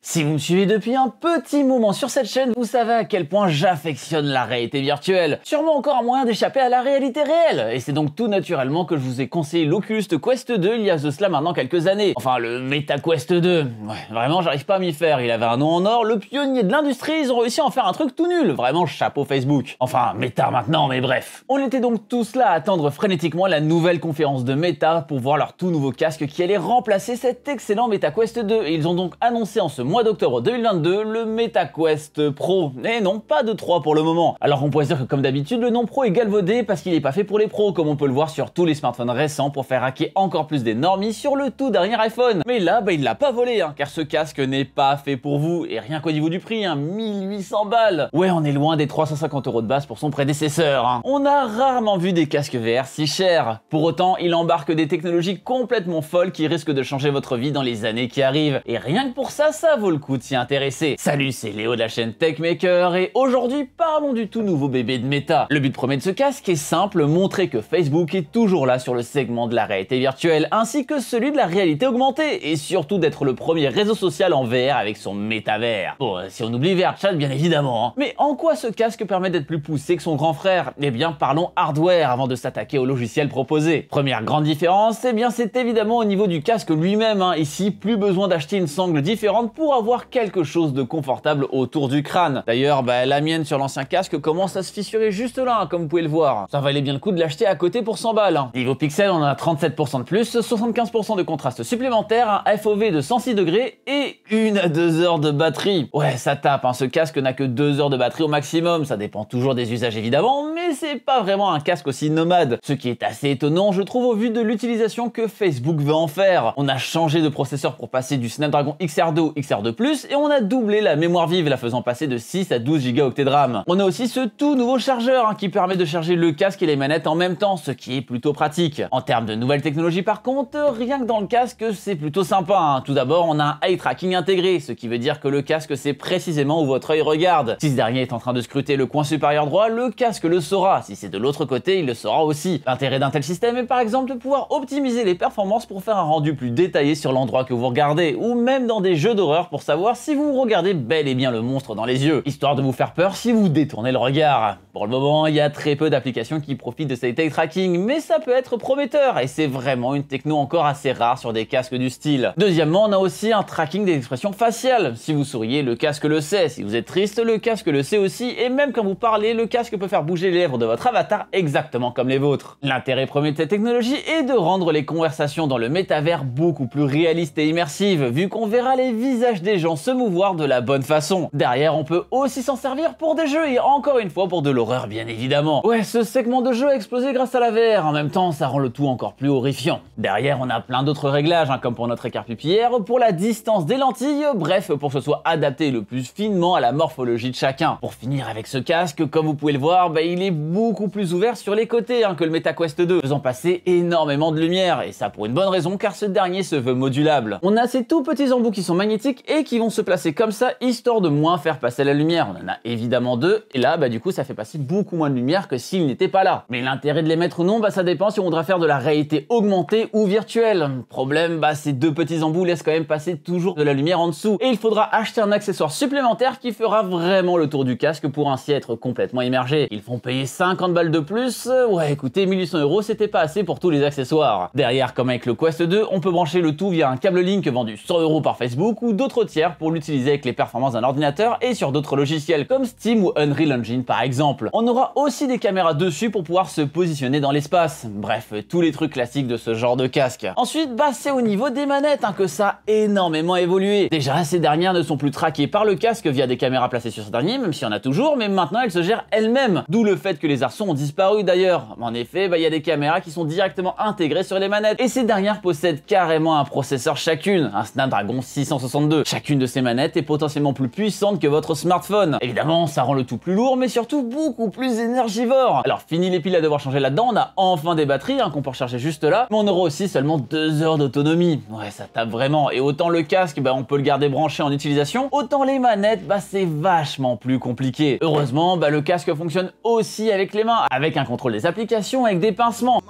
Si vous me suivez depuis un petit moment sur cette chaîne, vous savez à quel point j'affectionne la réalité virtuelle. Sûrement encore un moyen d'échapper à la réalité réelle. Et c'est donc tout naturellement que je vous ai conseillé l'Oculus Quest 2 il y a de cela maintenant quelques années. Enfin, le Meta Quest 2. Ouais, vraiment, j'arrive pas à m'y faire. Il avait un nom en or, le pionnier de l'industrie, ils ont réussi à en faire un truc tout nul. Vraiment, chapeau Facebook. Enfin, Meta maintenant, mais bref. On était donc tous là à attendre frénétiquement la nouvelle conférence de Meta pour voir leur tout nouveau casque qui allait remplacer cet excellent Meta Quest 2. Et ils ont donc annoncé en ce mois d'octobre 2022 le Meta Quest Pro. Et non, pas de 3 pour le moment. Alors on pourrait dire que comme d'habitude, le nom Pro est galvaudé parce qu'il n'est pas fait pour les pros, comme on peut le voir sur tous les smartphones récents pour faire hacker encore plus des normies sur le tout dernier iPhone. Mais là, il l'a pas volé, car ce casque n'est pas fait pour vous. Et rien qu'au niveau du prix, 1800 balles. Ouais, on est loin des 350 € de base pour son prédécesseur. On a rarement vu des casques VR si chers. Pour autant, il embarque des technologies complètement folles qui risquent de changer votre vie dans les années qui arrivent. Et rien que pour ça, ça vaut le coup de s'y intéresser. Salut, c'est Léo de la chaîne TechMaker et aujourd'hui parlons du tout nouveau bébé de Meta. Le but premier de ce casque est simple, montrer que Facebook est toujours là sur le segment de la réalité virtuelle ainsi que celui de la réalité augmentée et surtout d'être le premier réseau social en VR avec son métavers. Bon, si on oublie VRChat bien évidemment. Mais en quoi ce casque permet d'être plus poussé que son grand frère? Eh bien parlons hardware avant de s'attaquer au logiciel proposé. Première grande différence, eh bien c'est évidemment au niveau du casque lui-même. Ici, plus besoin d'acheter une sangle différente pour avoir quelque chose de confortable autour du crâne. D'ailleurs, la mienne sur l'ancien casque commence à se fissurer juste là, comme vous pouvez le voir. Ça valait bien le coup de l'acheter à côté pour 100 balles. Niveau pixels, on a 37% de plus, 75% de contraste supplémentaire, un FOV de 106 degrés et 1 à 2 heures de batterie. Ouais, ça tape, ce casque n'a que 2 heures de batterie au maximum, ça dépend toujours des usages évidemment, mais c'est pas vraiment un casque aussi nomade. Ce qui est assez étonnant, je trouve, au vu de l'utilisation que Facebook veut en faire. On a changé de processeur pour passer du Snapdragon XR2 au XR2+, et on a doublé la mémoire vive, la faisant passer de 6 à 12 Go de RAM. On a aussi ce tout nouveau chargeur qui permet de charger le casque et les manettes en même temps, ce qui est plutôt pratique. En termes de nouvelles technologies par contre, rien que dans le casque, c'est plutôt sympa. Tout d'abord, on a un eye tracking intégré, ce qui veut dire que le casque sait précisément où votre œil regarde. Si ce dernier est en train de scruter le coin supérieur droit, le casque le saura. Si c'est de l'autre côté, il le saura aussi. L'intérêt d'un tel système est par exemple de pouvoir optimiser les performances pour faire un rendu plus détaillé sur l'endroit que vous regardez, ou même dans des jeux d'horreur pour savoir si vous regardez bel et bien le monstre dans les yeux, histoire de vous faire peur si vous détournez le regard. Pour le moment, il y a très peu d'applications qui profitent de cet eye tracking, mais ça peut être prometteur, et c'est vraiment une techno encore assez rare sur des casques du style. Deuxièmement, on a aussi un tracking des expressions faciales. Si vous souriez, le casque le sait. Si vous êtes triste, le casque le sait aussi, et même quand vous parlez, le casque peut faire bouger les lèvres de votre avatar exactement comme les vôtres. L'intérêt premier de cette technologie est de rendre les conversations dans le métavers beaucoup plus réalistes et immersives, vu qu'on verra les visages des gens se mouvoir de la bonne façon. Derrière, on peut aussi s'en servir pour des jeux et encore une fois pour de l'horreur bien évidemment. Ouais, ce segment de jeu a explosé grâce à la VR, en même temps ça rend le tout encore plus horrifiant. Derrière, on a plein d'autres réglages, comme pour notre écart pupillaire, pour la distance des lentilles, bref, pour que ce soit adapté le plus finement à la morphologie de chacun. Pour finir avec ce casque, comme vous pouvez le voir, il est beaucoup plus ouvert sur les côtés que le Meta Quest 2, faisant passer énormément de lumière, et ça pour une bonne raison car ce dernier se veut modulable. On a ces tout petits embouts qui sont magnétiques et qui vont se placer comme ça, histoire de moins faire passer la lumière. On en a évidemment deux, et là, du coup, ça fait passer beaucoup moins de lumière que s'il n'était pas là. Mais l'intérêt de les mettre ou non, ça dépend si on voudra faire de la réalité augmentée ou virtuelle. Le problème, ces deux petits embouts laissent quand même passer toujours de la lumière en dessous, et il faudra acheter un accessoire supplémentaire qui fera vraiment le tour du casque pour ainsi être complètement immergé. Ils font payer 50 balles de plus. Ouais, écoutez, 1800 €, c'était pas assez pour tous les accessoires. Derrière, comme avec le Quest 2, on peut brancher le tout via un câble Link vendu 100 € par Facebook ou d'autres tiers pour l'utiliser avec les performances d'un ordinateur et sur d'autres logiciels comme Steam ou Unreal Engine par exemple. On aura aussi des caméras dessus pour pouvoir se positionner dans l'espace. Bref, tous les trucs classiques de ce genre de casque. Ensuite, c'est au niveau des manettes que ça a énormément évolué. Déjà, ces dernières ne sont plus traquées par le casque via des caméras placées sur ce dernier, même s'il y en a toujours, mais maintenant elles se gèrent elles-mêmes. D'où le fait que les arçons ont disparu d'ailleurs. En effet, il y a des caméras qui sont directement intégrées sur les manettes, et ces dernières possèdent carrément un processeur chacune, un Snapdragon 662. Chacune de ces manettes est potentiellement plus puissante que votre smartphone. Évidemment, ça rend le tout plus lourd, mais surtout beaucoup plus énergivore. Alors fini les piles à devoir changer là-dedans, on a enfin des batteries qu'on peut recharger juste là, mais on aura aussi seulement 2 heures d'autonomie. Ouais, ça tape vraiment, et autant le casque, on peut le garder branché en utilisation, autant les manettes, c'est vachement plus compliqué. Heureusement, le casque fonctionne aussi avec les mains, avec un contrôle des applications, avec des pincements.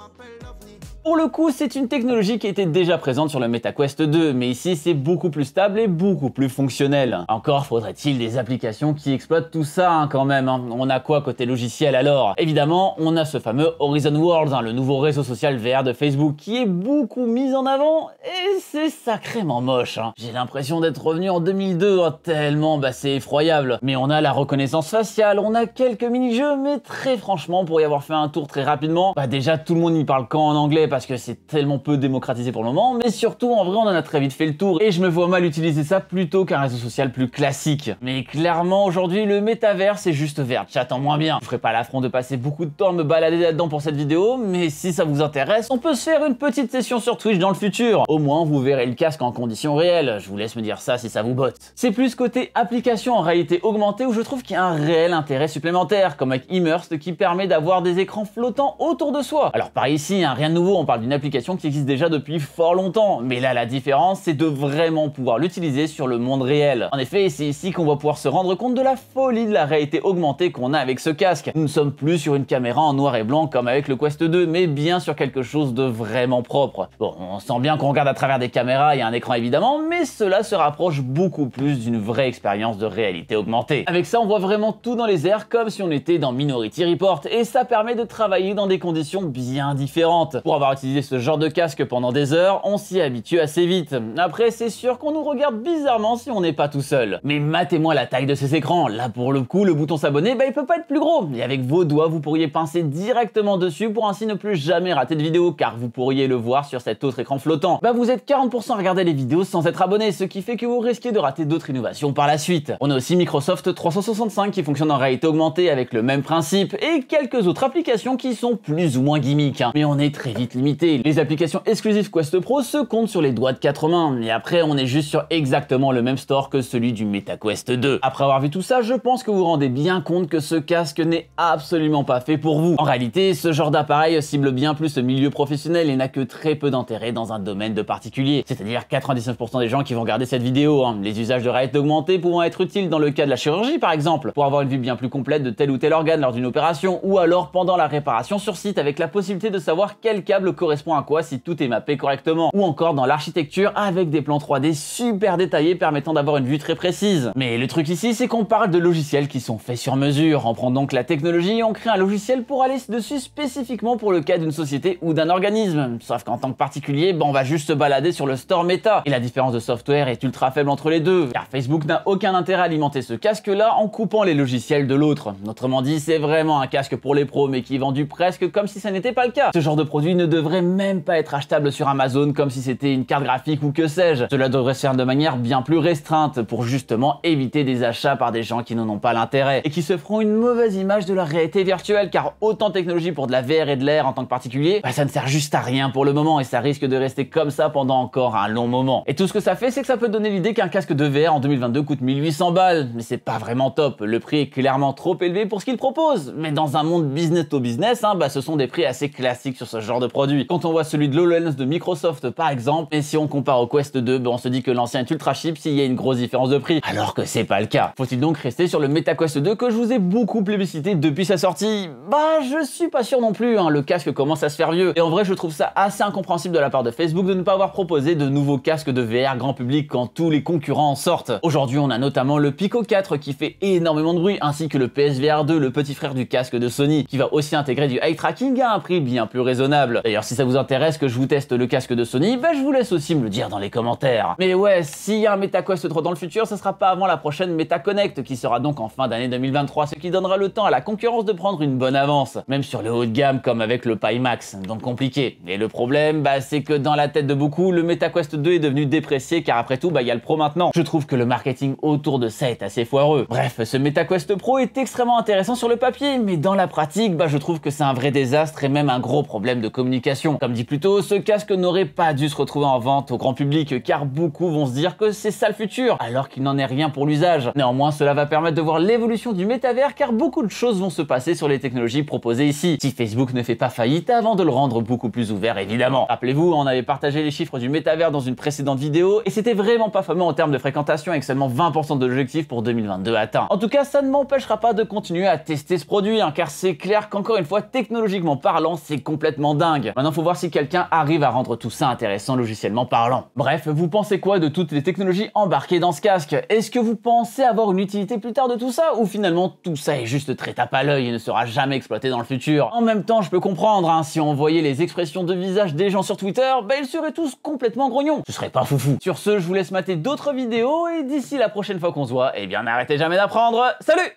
Pour le coup, c'est une technologie qui était déjà présente sur le MetaQuest 2, mais ici c'est beaucoup plus stable et beaucoup plus fonctionnel. Encore faudrait-il des applications qui exploitent tout ça quand même. On a quoi côté logiciel alors? Évidemment, on a ce fameux Horizon Worlds, le nouveau réseau social VR de Facebook, qui est beaucoup mis en avant et c'est sacrément moche. J'ai l'impression d'être revenu en 2002, tellement c'est effroyable. Mais on a la reconnaissance faciale, on a quelques mini-jeux, mais très franchement, pour y avoir fait un tour très rapidement, déjà tout le monde n'y parle qu'en anglais parce que c'est tellement peu démocratisé pour le moment, mais surtout en vrai on en a très vite fait le tour et je me vois mal utiliser ça plutôt qu'un réseau social plus classique. Mais clairement aujourd'hui le métavers c'est juste vert, chat en moins bien. Je ferai pas l'affront de passer beaucoup de temps à me balader là-dedans pour cette vidéo, mais si ça vous intéresse, on peut se faire une petite session sur Twitch dans le futur. Au moins vous verrez le casque en conditions réelles, je vous laisse me dire ça si ça vous botte. C'est plus côté application en réalité augmentée où je trouve qu'il y a un réel intérêt supplémentaire, comme avec Immersed qui permet d'avoir des écrans flottants autour de soi. Alors par ici, rien de nouveau, on parle d'une application qui existe déjà depuis fort longtemps, mais là la différence c'est de vraiment pouvoir l'utiliser sur le monde réel. En effet, c'est ici qu'on va pouvoir se rendre compte de la folie de la réalité augmentée qu'on a avec ce casque. Nous ne sommes plus sur une caméra en noir et blanc comme avec le Quest 2, mais bien sur quelque chose de vraiment propre. Bon, on sent bien qu'on regarde à travers des caméras et un écran évidemment, mais cela se rapproche beaucoup plus d'une vraie expérience de réalité augmentée. Avec ça, on voit vraiment tout dans les airs comme si on était dans Minority Report, et ça permet de travailler dans des conditions bien différentes. Pour avoir utilisé ce genre de casque pendant des heures, on s'y habitue assez vite. Après, c'est sûr qu'on nous regarde bizarrement si on n'est pas tout seul. Mais matez-moi la taille de ces écrans. Là, pour le coup, le bouton s'abonner, il peut pas être plus gros. Et avec vos doigts, vous pourriez pincer directement dessus pour ainsi ne plus jamais rater de vidéo, car vous pourriez le voir sur cet autre écran flottant. Vous êtes 40% à regarder les vidéos sans être abonné, ce qui fait que vous risquez de rater d'autres innovations par la suite. On a aussi Microsoft 365 qui fonctionne en réalité augmentée avec le même principe, et quelques autres applications qui sont plus ou moins gimmicks. Mais on est très vite limité. Les applications exclusives Quest Pro se comptent sur les doigts de 4 mains, et après on est juste sur exactement le même store que celui du MetaQuest 2. Après avoir vu tout ça, je pense que vous vous rendez bien compte que ce casque n'est absolument pas fait pour vous. En réalité, ce genre d'appareil cible bien plus le milieu professionnel et n'a que très peu d'intérêt dans un domaine de particulier. C'est-à-dire 99% des gens qui vont regarder cette vidéo. Les usages de réalité augmentée pouvant être utiles dans le cas de la chirurgie par exemple, pour avoir une vue bien plus complète de tel ou tel organe lors d'une opération, ou alors pendant la réparation sur site avec la possibilité de savoir quel câble correspond à quoi si tout est mappé correctement, ou encore dans l'architecture avec des plans 3D super détaillés permettant d'avoir une vue très précise. Mais le truc ici, c'est qu'on parle de logiciels qui sont faits sur mesure. On prend donc la technologie et on crée un logiciel pour aller dessus spécifiquement pour le cas d'une société ou d'un organisme. Sauf qu'en tant que particulier, on va juste se balader sur le store Meta. Et la différence de software est ultra faible entre les deux, car Facebook n'a aucun intérêt à alimenter ce casque-là en coupant les logiciels de l'autre. Autrement dit, c'est vraiment un casque pour les pros, mais qui est vendu presque comme si ça n'était pas le cas. Ce genre de produit ne devrait même pas être achetable sur Amazon comme si c'était une carte graphique ou que sais-je. Cela devrait se faire de manière bien plus restreinte pour justement éviter des achats par des gens qui n'en ont pas l'intérêt et qui se feront une mauvaise image de la réalité virtuelle, car autant de technologie pour de la VR et de l'AR en tant que particulier, ça ne sert juste à rien pour le moment et ça risque de rester comme ça pendant encore un long moment. Et tout ce que ça fait, c'est que ça peut donner l'idée qu'un casque de VR en 2022 coûte 1800 balles, mais c'est pas vraiment top. Le prix est clairement trop élevé pour ce qu'il propose. Mais dans un monde business to business, ce sont des prix assez classiques sur ce genre de produit. Quand on voit celui de l'HoloLens de Microsoft par exemple, et si on compare au Quest 2, on se dit que l'ancien est ultra cheap s'il y a une grosse différence de prix, alors que c'est pas le cas. Faut-il donc rester sur le MetaQuest 2 que je vous ai beaucoup plébiscité depuis sa sortie? Je suis pas sûr non plus, le casque commence à se faire vieux. Et en vrai, je trouve ça assez incompréhensible de la part de Facebook de ne pas avoir proposé de nouveaux casques de VR grand public quand tous les concurrents en sortent. Aujourd'hui, on a notamment le Pico 4 qui fait énormément de bruit, ainsi que le PSVR 2, le petit frère du casque de Sony, qui va aussi intégrer du eye tracking à un prix bien plus raisonnable. D'ailleurs, si ça vous intéresse que je vous teste le casque de Sony, je vous laisse aussi me le dire dans les commentaires. Mais ouais, s'il y a un MetaQuest 3 dans le futur, ça sera pas avant la prochaine MetaConnect, qui sera donc en fin d'année 2023, ce qui donnera le temps à la concurrence de prendre une bonne avance, même sur le haut de gamme comme avec le Pimax, donc compliqué. Et le problème, c'est que dans la tête de beaucoup, le MetaQuest 2 est devenu déprécié, car après tout, il y a le Pro maintenant. Je trouve que le marketing autour de ça est assez foireux. Bref, ce MetaQuest Pro est extrêmement intéressant sur le papier, mais dans la pratique, je trouve que c'est un vrai désastre et même un gros problème de communication. Comme dit plus tôt, ce casque n'aurait pas dû se retrouver en vente au grand public, car beaucoup vont se dire que c'est ça le futur, alors qu'il n'en est rien pour l'usage. Néanmoins, cela va permettre de voir l'évolution du métavers, car beaucoup de choses vont se passer sur les technologies proposées ici. Si Facebook ne fait pas faillite avant de le rendre beaucoup plus ouvert, évidemment. Rappelez-vous, on avait partagé les chiffres du métavers dans une précédente vidéo, et c'était vraiment pas fameux en termes de fréquentation, avec seulement 20% de l'objectif pour 2022 atteint. En tout cas, ça ne m'empêchera pas de continuer à tester ce produit, car c'est clair qu'encore une fois, technologiquement parlant, c'est complètement dingue. Maintenant, faut voir si quelqu'un arrive à rendre tout ça intéressant logiciellement parlant. Bref, vous pensez quoi de toutes les technologies embarquées dans ce casque? Est-ce que vous pensez avoir une utilité plus tard de tout ça, ou finalement tout ça est juste très tape à l'œil et ne sera jamais exploité dans le futur? En même temps, je peux comprendre, hein, si on voyait les expressions de visage des gens sur Twitter, ils seraient tous complètement grognons. Ce serait pas foufou. Sur ce, je vous laisse mater d'autres vidéos et d'ici la prochaine fois qu'on se voit, eh bien n'arrêtez jamais d'apprendre. Salut!